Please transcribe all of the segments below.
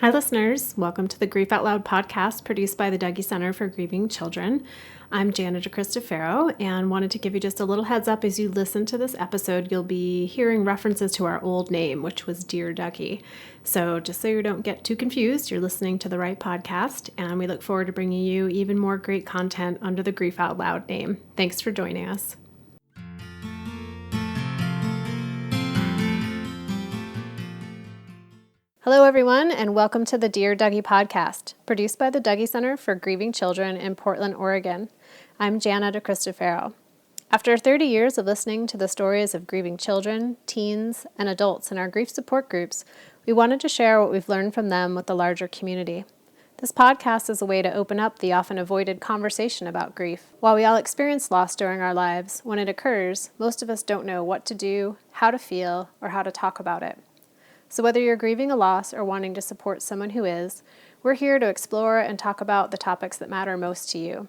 Hi, listeners. Welcome to the Grief Out Loud podcast produced by the Dougie Center for Grieving Children. I'm Jana DeCristofaro and wanted to give you just a little heads up as you listen to this episode. You'll be hearing references to our old name, which was Dear Dougie. So just so you don't get too confused, you're listening to the right podcast, and we look forward to bringing you even more great content under the Grief Out Loud name. Thanks for joining us. Hello, everyone, and welcome to the Dear Dougie podcast, produced by the Dougie Center for Grieving Children in Portland, Oregon. I'm Jana DeCristofaro. After 30 years of listening to the stories of grieving children, teens, and adults in our grief support groups, we wanted to share what we've learned from them with the larger community. This podcast is a way to open up the often avoided conversation about grief. While we all experience loss during our lives, when it occurs, most of us don't know what to do, how to feel, or how to talk about it. So whether you're grieving a loss or wanting to support someone who is, we're here to explore and talk about the topics that matter most to you.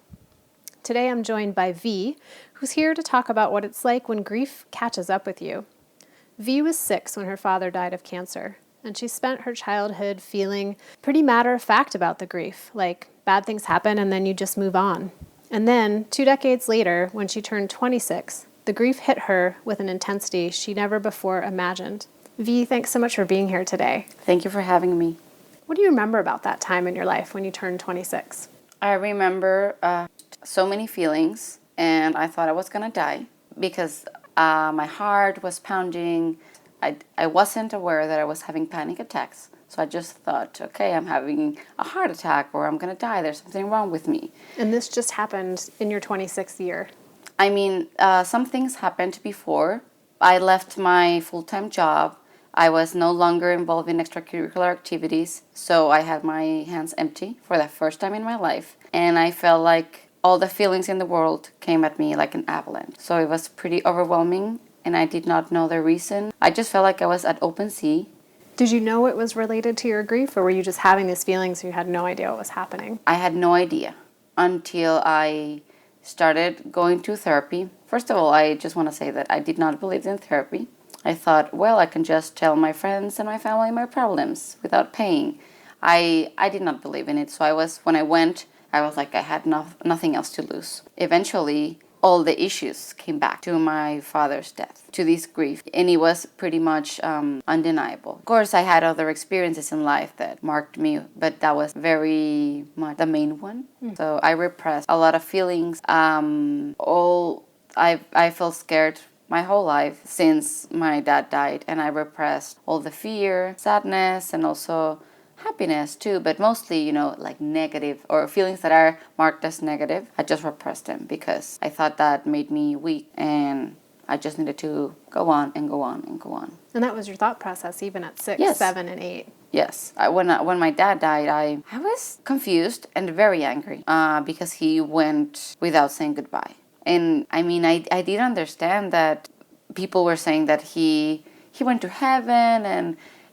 Today I'm joined by V, who's here to talk about what it's like when grief catches up with you. V was 6 when her father died of cancer, and she spent her childhood feeling pretty matter-of-fact about the grief, like bad things happen and then you just move on. And then, 2 decades later, when she turned 26, the grief hit her with an intensity she never before imagined. V, thanks so much for being here today. Thank you for having me. What do you remember about that time in your life when you turned 26? I remember so many feelings, and I thought I was going to die because my heart was pounding. I wasn't aware that I was having panic attacks. So I just thought, okay, I'm having a heart attack or I'm going to die. There's something wrong with me. And this just happened in your 26th year? I mean, some things happened before. I left my full-time job. I was no longer involved in extracurricular activities, so I had my hands empty for the first time in my life. And I felt like all the feelings in the world came at me like an avalanche. So it was pretty overwhelming, and I did not know the reason. I just felt like I was at open sea. Did you know it was related to your grief, or were you just having these feelings so you had no idea what was happening? I had no idea until I started going to therapy. First of all, I just want to say that I did not believe in therapy. I thought, well, I can just tell my friends and my family my problems without paying. I did not believe in it. So when I went, I was like, I had nothing else to lose. Eventually, all the issues came back to my father's death, to this grief. And it was pretty much undeniable. Of course, I had other experiences in life that marked me, but that was very much the main one. So I repressed a lot of feelings. I felt scared my whole life since my dad died, and I repressed all the fear, sadness, and also happiness too, but mostly, like negative or feelings that are marked as negative. I just repressed them because I thought that made me weak, and I just needed to go on and go on and go on. And that was your thought process even at 6, Yes. 7, and 8? Yes. When my dad died, I was confused and very angry because he went without saying goodbye. And I mean, I did understand that people were saying that he went to heaven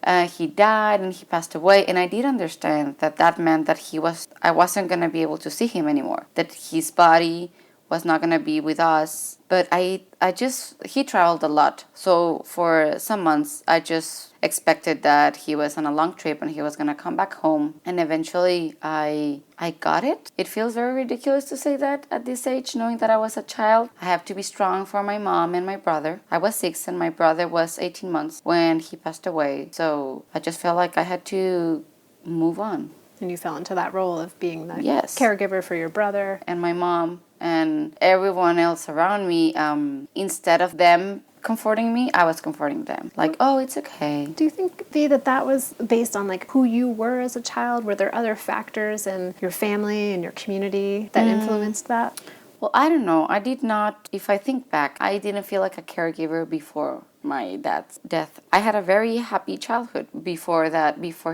and he died and he passed away. And I did understand that meant that I wasn't going to be able to see him anymore, that his body was not going to be with us. But he traveled a lot. So for some months, I just expected that he was on a long trip and he was going to come back home. And eventually I got it. It feels very ridiculous to say that at this age, knowing that I was a child. I have to be strong for my mom and my brother. I was 6 and my brother was 18 months when he passed away. So I just felt like I had to move on. And you fell into that role of being the Yes. caregiver for your brother. And my mom and everyone else around me, instead of them comforting me, I was comforting them. Like, oh, it's okay. Do you think, V, that was based on like who you were as a child? Were there other factors in your family and your community that influenced that? Well, I don't know. I did not, if I think back, I didn't feel like a caregiver before my dad's death. I had a very happy childhood before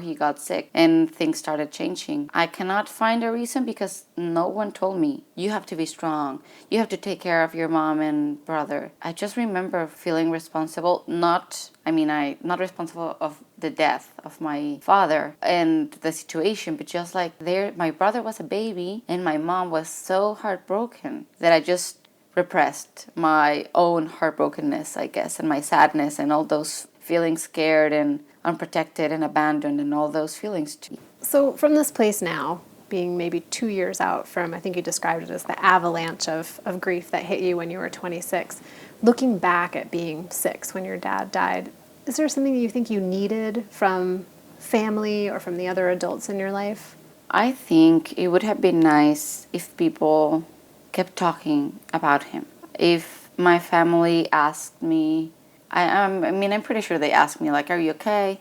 he got sick and things started changing. I cannot find a reason because no one told me, you have to be strong. You have to take care of your mom and brother. I just remember feeling responsible, not responsible of the death of my father and the situation, but just like my brother was a baby and my mom was so heartbroken that I just repressed my own heartbrokenness, I guess, and my sadness and all those feeling scared and unprotected and abandoned and all those feelings too. So from this place now, being maybe 2 years out from, I think you described it as the avalanche of grief that hit you when you were 26, looking back at being 6 when your dad died, is there something you think you needed from family or from the other adults in your life? I think it would have been nice if people kept talking about him. If my family asked me, I'm pretty sure they asked me, like, are you okay?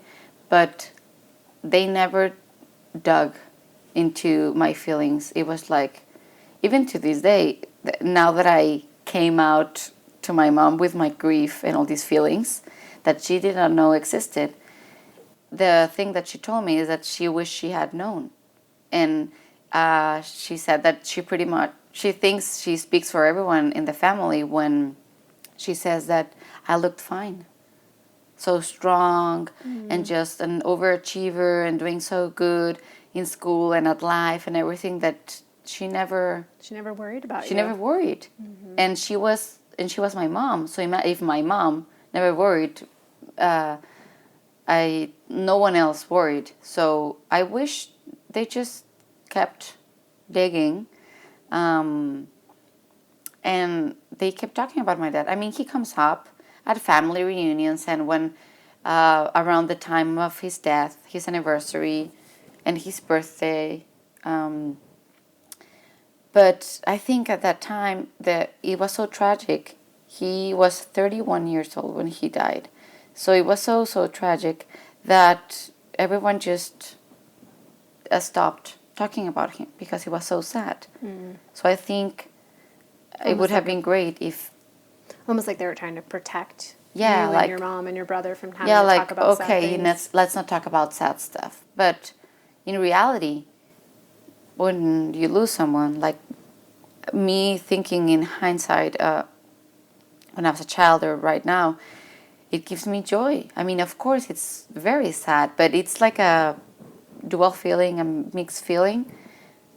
But they never dug into my feelings. It was like, even to this day, now that I came out to my mom with my grief and all these feelings that she did not know existed, the thing that she told me is that she wished she had known. And she said that she thinks she speaks for everyone in the family when she says that I looked fine. So strong and just an overachiever and doing so good in school and at life and everything, that she never worried about you. She never worried. And she was my mom. So if my mom never worried, no one else worried. So I wish they just kept digging, and they kept talking about my dad. I mean, he comes up at family reunions, and when around the time of his death, his anniversary, and his birthday. But I think at that time that it was so tragic. He was 31 years old when he died. So it was so tragic that everyone just stopped talking about him because he was so sad. So I think it would have been great if... Almost like they were trying to protect you like, and your mom and your brother from having to talk about sad things. let's not talk about sad stuff. But in reality, when you lose someone, like me thinking in hindsight, when I was a child or right now, it gives me joy. I mean, of course, it's very sad, but it's like a dual feeling, a mixed feeling.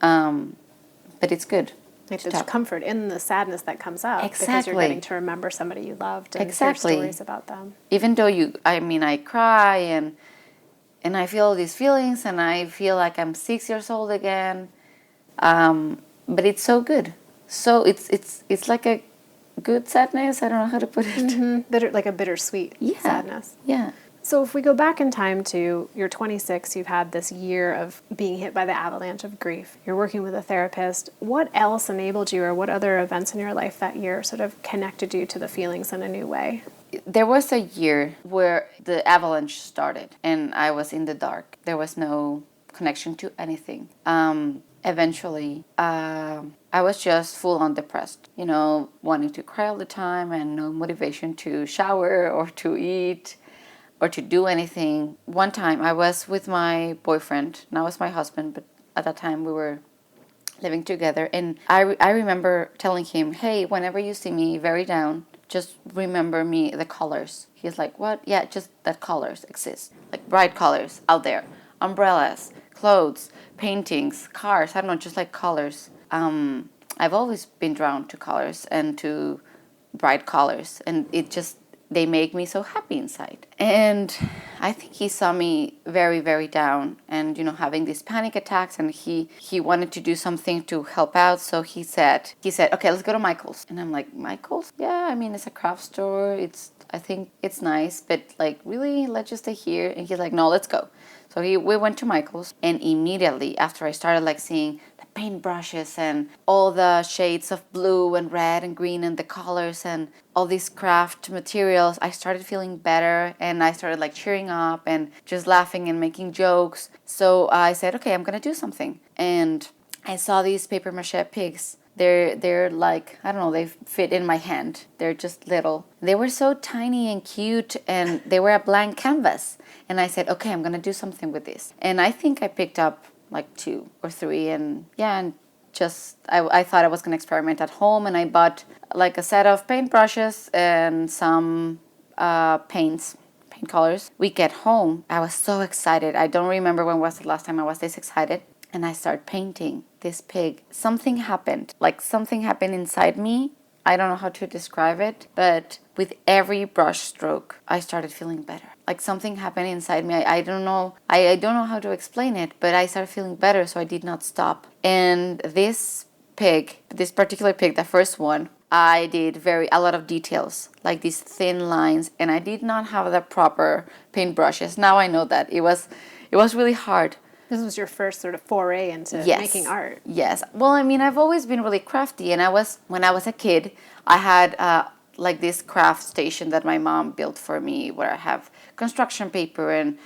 But it's good. Like there's comfort in the sadness that comes up. Exactly. Because you're getting to remember somebody you loved and hear stories about them. Even though I cry and I feel all these feelings and I feel like I'm 6 years old again. But it's so good. So it's like a good sadness. I don't know how to put it. Like a bittersweet sadness. Yeah. So if we go back in time to you're 26, you've had this year of being hit by the avalanche of grief. You're working with a therapist. What else enabled you, or what other events in your life that year sort of connected you to the feelings in a new way? There was a year where the avalanche started and I was in the dark. There was no connection to anything. Eventually, I was just full on depressed, wanting to cry all the time and no motivation to shower or to eat or to do anything. One time I was with my boyfriend, now it's my husband, but at that time we were living together. And I remember telling him, hey, whenever you see me very down, just remember me, the colors. He's like, what? Yeah, just that colors exist. Like bright colors out there. Umbrellas, clothes, paintings, cars. I don't know, just like colors. I've always been drawn to colors and to bright colors. And they make me so happy inside. And I think he saw me very, very down and, having these panic attacks, and he wanted to do something to help out. So he said, okay, let's go to Michael's. And I'm like, Michael's? Yeah, I mean, it's a craft store. I think it's nice, but like, really, let's just stay here. And he's like, no, let's go. So we went to Michael's, and immediately after I started like seeing the paintbrushes and all the shades of blue and red and green and the colors and all these craft materials, I started feeling better, and I started like cheering up and just laughing and making jokes. So I said, okay, I'm gonna do something. And I saw these paper mache pigs. They're like, I don't know, they fit in my hand. They're just little. They were so tiny and cute, and they were a blank canvas. And I said, okay, I'm going to do something with this. And I think I picked up like 2 or 3, and just, I thought I was going to experiment at home, and I bought like a set of paintbrushes and some paint colors. We get home, I was so excited. I don't remember when was the last time I was this excited. And I started painting this pig. Something happened inside me. I don't know how to describe it, but with every brush stroke, I started feeling better. like something happened inside me. I don't know. I don't know how to explain it, but I started feeling better, so I did not stop. And this particular pig, the first one, I did a lot of details, like these thin lines, and I did not have the proper paintbrushes. Now I know that it was really hard. This was your first sort of foray into Yes. making art. Yes. Well, I mean, I've always been really crafty, and when I was a kid, I had like this craft station that my mom built for me, where I have construction paper and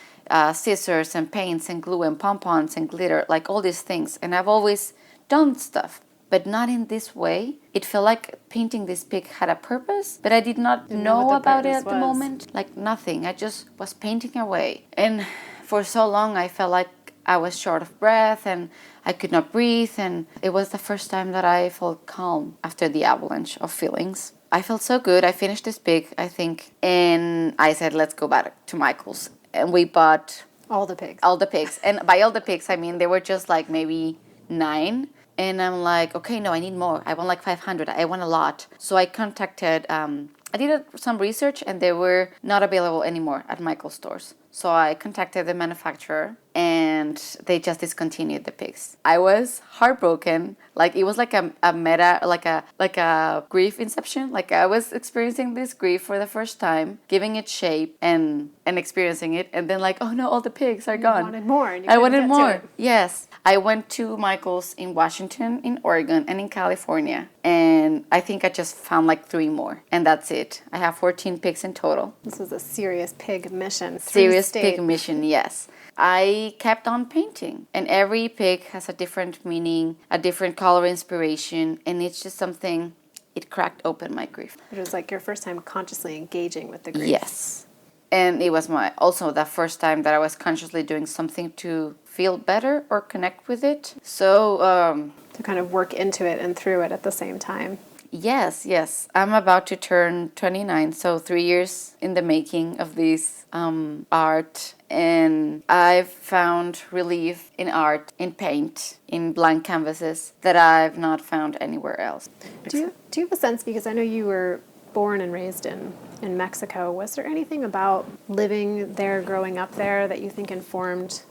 scissors and paints and glue and pom-poms and glitter, like all these things. And I've always done stuff, but not in this way. It felt like painting this pig had a purpose, but I did not know about it at the moment. Like nothing. I just was painting away. And for so long, I felt like I was short of breath and I could not breathe. And it was the first time that I felt calm after the avalanche of feelings. I felt so good. I finished this pig, I think. And I said, let's go back to Michael's. And we bought all the pigs. All the pigs. And by all the pigs, I mean, they were just like maybe 9. And I'm like, okay, no, I need more. I want like 500. I want a lot. So I contacted, I did some research and they were not available anymore at Michael's stores. So I contacted the manufacturer and they just discontinued the pigs. I was heartbroken. Like it was like a grief inception. Like I was experiencing this grief for the first time, giving it shape and experiencing it. And then like, oh no, all the pigs are gone. You wanted more. And you I wanted more. To it. Yes. I went to Michael's in Washington, in Oregon, and in California. And I think I just found like 3 more. And that's it. I have 14 pigs in total. This was a serious pig mission. Serious pig mission, yes. I kept on painting. And every pig has a different meaning, a different color inspiration. And it's just something, it cracked open my grief. It was like your first time consciously engaging with the grief. Yes. And it was also the first time that I was consciously doing something to feel better or connect with it. So to kind of work into it and through it at the same time. Yes. I'm about to turn 29, so 3 years in the making of this art. And I've found relief in art, in paint, in blank canvases that I've not found anywhere else. Do you have a sense, because I know you were born and raised in Mexico, was there anything about living there, growing up there, that you think informed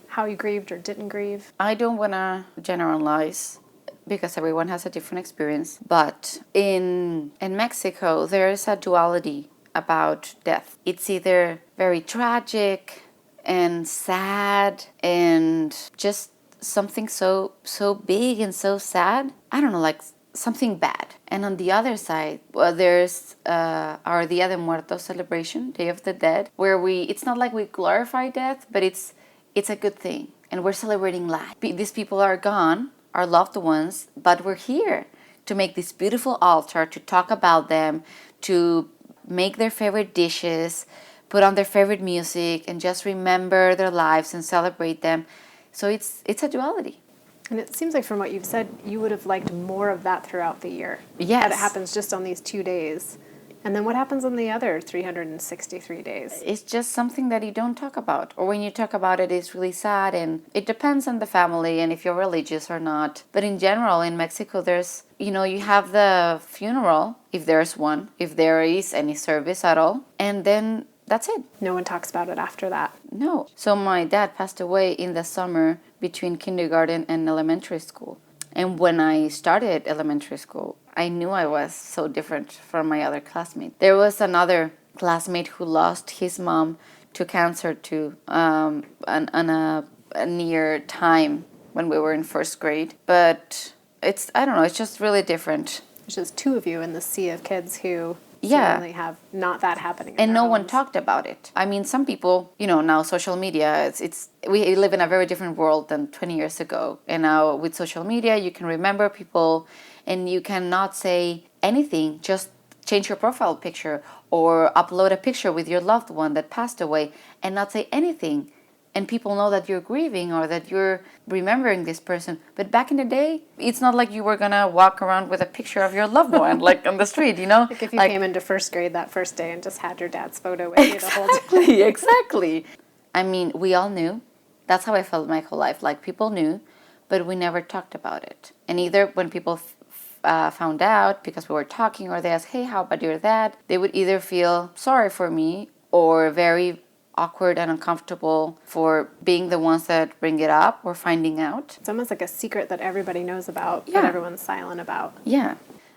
how you grieved or didn't grieve? I don't want to generalize because everyone has a different experience, but in Mexico there is a duality about death. It's either very tragic and sad and just something so big and so sad. I don't know, like something bad. And on the other side, there's our Dia de Muertos celebration, Day of the Dead, where it's not like we glorify death, but it's a good thing. And we're celebrating life. These people are gone, our loved ones, but we're here to make this beautiful altar, to talk about them, to make their favorite dishes, put on their favorite music, and just remember their lives and celebrate them. So it's a duality. And it seems like from what you've said, you would have liked more of that throughout the year. Yes. That it happens just on these 2 days. And then what happens on the other 363 days? It's just something that you don't talk about. Or when you talk about it, it's really sad. And it depends on the family and if you're religious or not. But in general, in Mexico, there's, you have the funeral, if there's one, if there is any service at all. And then that's it. No one talks about it after that. No. So my dad passed away in the summer between kindergarten and elementary school. And when I started elementary school, I knew I was so different from my other classmates. There was another classmate who lost his mom to cancer too, on a near time when we were in first grade. But it's just really different. It's just 2 of you in the sea of kids who Yeah. have not that happening in And their no one homes. talked about it. I mean, some people, now social media, we live in a very different world than 20 years ago. And now with social media, you can remember people and you cannot say anything, just change your profile picture or upload a picture with your loved one that passed away and not say anything. And people know that you're grieving or that you're remembering this person. But back in the day, it's not like you were going to walk around with a picture of your loved one, like on the street, Like if you came into first grade that first day and just had your dad's photo with you the whole day. Exactly. I mean, we all knew. That's how I felt my whole life. Like people knew, but we never talked about it. And either when people found out because we were talking or they asked, hey, how about your dad? They would either feel sorry for me or very awkward and uncomfortable for being the ones that bring it up or finding out. It's almost like a secret that everybody knows about, Yeah. but everyone's silent about. Yeah.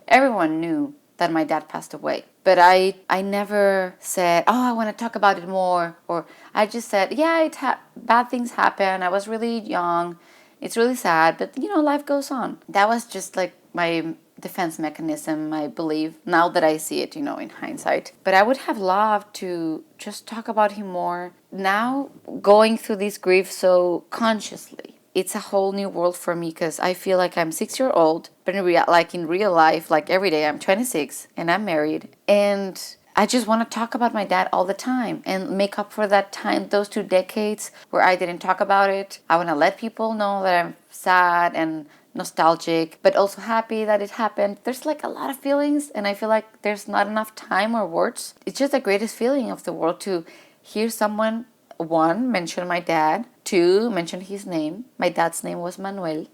Everyone knew that my dad passed away. But I never said, oh, I want to talk about it more. Or I just said, yeah, bad things happen. I was really young. It's really sad, but life goes on. That was just like my defense mechanism, I believe, now that I see it, in hindsight. But I would have loved to just talk about him more. Now, going through this grief so consciously, it's a whole new world for me because I feel like I'm 6 years old, but in real life, like every day, I'm 26 and I'm married. And I just want to talk about my dad all the time and make up for that time, those 2 decades where I didn't talk about it. I want to let people know that I'm sad and nostalgic, but also happy that it happened. There's like a lot of feelings, and I feel like there's not enough time or words. It's just the greatest feeling of the world to hear someone, 1, mention my dad, 2, mention his name. My dad's name was Manuel.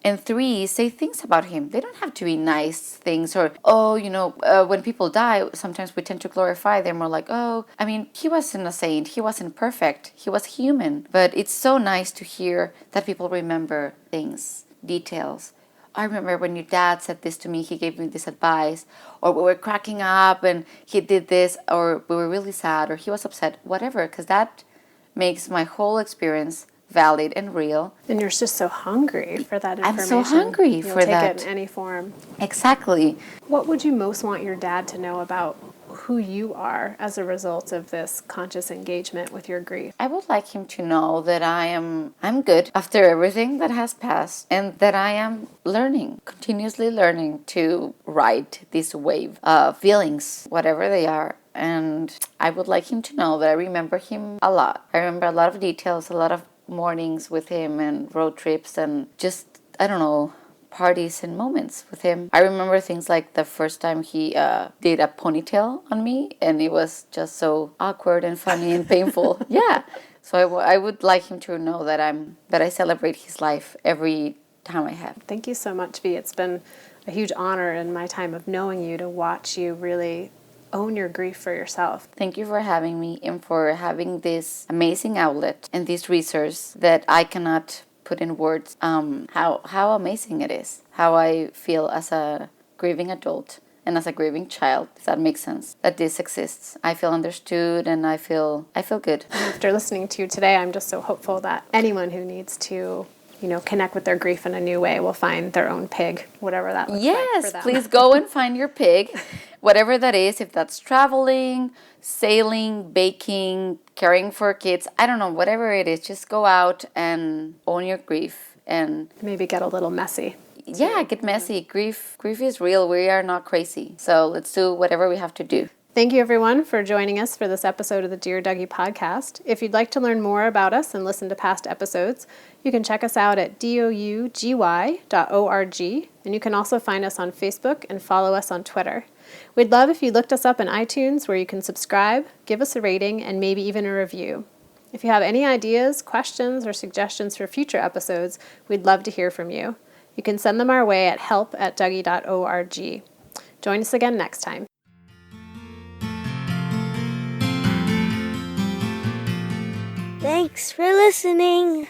And 3, say things about him. They don't have to be nice things or, when people die, sometimes we tend to glorify them or like, he wasn't a saint. He wasn't perfect. He was human. But it's so nice to hear that people remember things, details. I remember when your dad said this to me, he gave me this advice, or we were cracking up and he did this, or we were really sad, or he was upset, whatever, because that makes my whole experience valid and real. And you're just so hungry for that information. I'm so hungry You'll for take that. it in any form. Exactly. What would you most want your dad to know about who you are as a result of this conscious engagement with your grief? I would like him to know that I'm good after everything that has passed, and that I am continuously learning to ride this wave of feelings, whatever they are. And I would like him to know that I remember him a lot. I remember a lot of details, a lot of mornings with him and road trips and just, parties and moments with him. I remember things like the first time he did a ponytail on me, and it was just so awkward and funny and painful. Yeah. So I would like him to know that I celebrate his life every time I have. Thank you so much, V. It's been a huge honor in my time of knowing you to watch you really own your grief for yourself. Thank you for having me and for having this amazing outlet and this resource that I cannot put in words. How amazing it is. How I feel as a grieving adult and as a grieving child, if that makes sense, that this exists. I feel understood and I feel good. After listening to you today, I'm just so hopeful that anyone who needs to connect with their grief in a new way will find their own pig, whatever that looks like for them. Yes, please go and find your pig, whatever that is, if that's traveling, sailing, baking, caring for kids, I don't know, whatever it is, just go out and own your grief and maybe get a little messy. Yeah, get messy. Grief is real. We are not crazy. So let's do whatever we have to do. Thank you, everyone, for joining us for this episode of the Dear Dougie podcast. If you'd like to learn more about us and listen to past episodes, you can check us out at dougy.org, and you can also find us on Facebook and follow us on Twitter. We'd love if you looked us up in iTunes, where you can subscribe, give us a rating, and maybe even a review. If you have any ideas, questions, or suggestions for future episodes, we'd love to hear from you. You can send them our way at help@dougie.org. Join us again next time. Thanks for listening.